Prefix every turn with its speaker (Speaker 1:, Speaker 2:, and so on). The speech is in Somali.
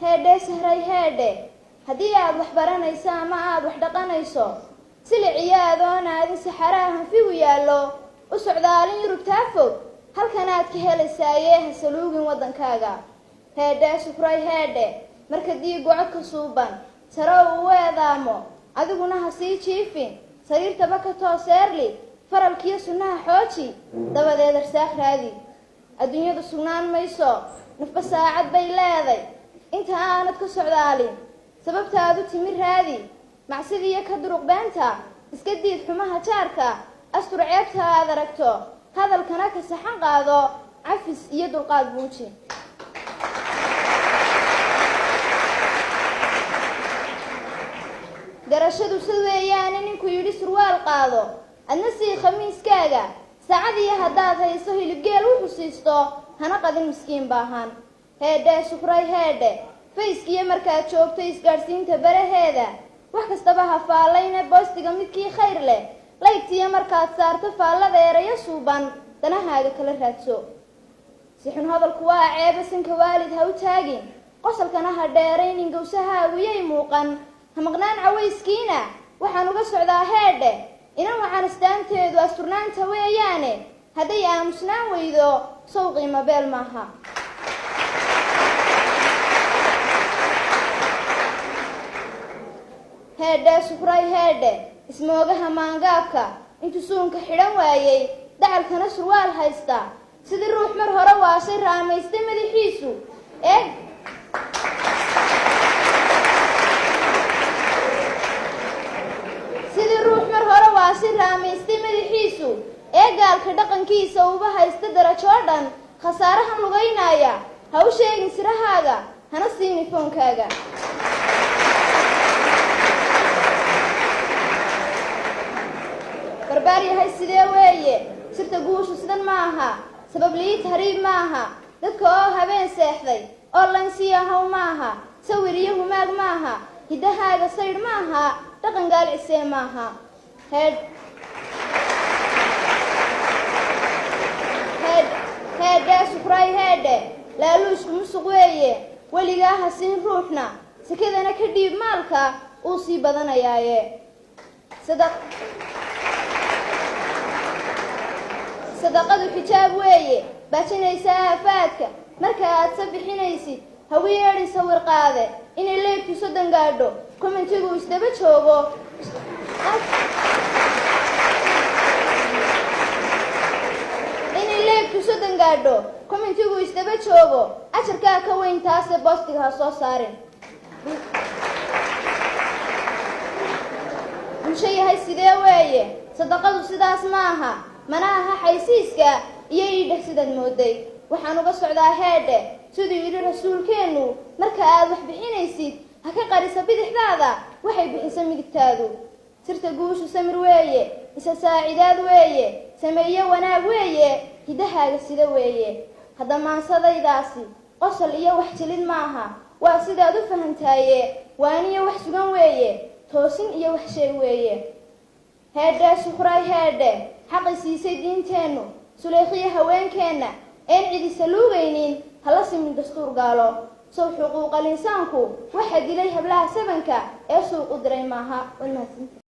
Speaker 1: heedhe sahray heedhe haddii aad wax baranayso ama aad wax dhaqanayso siliciyo adoon aadin saxaraha hanfigu yaallo u socdaalin yurubtaa fog halkan aad ka helaysaaye ha saluugin waddankaaga heedhe shukray heedhe marka diigu codka suuban sare uu eedaamo adiguna ha sii jiifin sariirtaba ka tooseerli faralkiyo sunnaha xooji dabadeed arsaaq raadi adduunyadu sugnaan mayso nafba saacad bay leeday inta aanad ka socdaalin sababtaad u timi raadi macsidiiyo ka duruq beenta iska diid xumaha jaarka astur ceebta aad aragto hadalkana ka saxan qaado cafis iyo dulqaad muuji garashadu sid weeyaane ninku yidhi surwaal qaado adna sii khamiiskaaga saacadiyo haddaad hayso hilibgeel u xusiisto hana qadin miskiin baahan heedhe shukray heedhe fayskiyo markaad joogto isgaadhsiinta baraheeda wax kastaba ha faallayne boostiga midkii khayr leh laygtiyo markaad saarto faallada erayo suuban danahaaga kala raadso sixun hadalku waa ceeba sanka waalid ha u taagin qosalkana ha dheeraynin gawsahaagu yay muuqan ha maqnaan cawayskiina waxaan uga socdaa heedhe inan waxaan astaanteedu asturnaanta weeyaane hadday aamusnaan weydo sow qiimo beel maaha heedhe shukray heedhe ismoogaha maangaabka intuu suunka xidhan waayey dacalkana surwaal haysta sidii ruux mar hore waashay raamaystay madaxiisu ee gaalka dhaqankiisa uba haysta darajoo dhan khasaarahan lugaynaya ha u sheegin sirahaaga hana siini foonkaaga barbaar yahay sidee weeye sirta guushu sidan ma aha sabab lii tahriib ma aha dadka oo habeen seexday oo lansiya haw ma aha sawir iyo humaag ma aha hiddahaaga saydh ma aha dhaqan gaalcisee ma aha heedhe shukray heedhe laaluushku musuq weeye weligaa ha siin ruuxna sakadana ka dhiib maalka uu sii badanayaaye sadaqadu xijaab weeye baajinaysa aafaadka marka aad sabixinaysid hawi yeedhin sawir qaade inay leebtu soddon gaadho commentigu isdaba joogo ajarkaa ka weyn taase boostiga ha soo saarin bulsho yahay sidee weeye sadaqadu sidaas ma aha mana aha xaysiiska iyo iidheh sidaad mooday waxaan uga socdaa heedhe siduu yidhi rasuulkeennu marka aad wax bixinaysid ha ka qarisa bidixdaada waxay bixisa midigtaadu sirta guushu samir weeye isa saacidaad weeye sameeye wanaag weeye hiddahaaga sida weeye hadda maansadaydaasi qosol iyo wax jilid maaha waa sidaad u fahantaaye waaniyo wax sugan weeye toosin iyo wax sheeg weeye heedhe shukray heedhe xaqi siisay diinteennu suleekhiyo haweenkeenna een cidisa luugaynin hala simin dastuur gaalo sow xuquuqal insaanku waxa dilay hablaha sabanka ee suuq u diray maaha.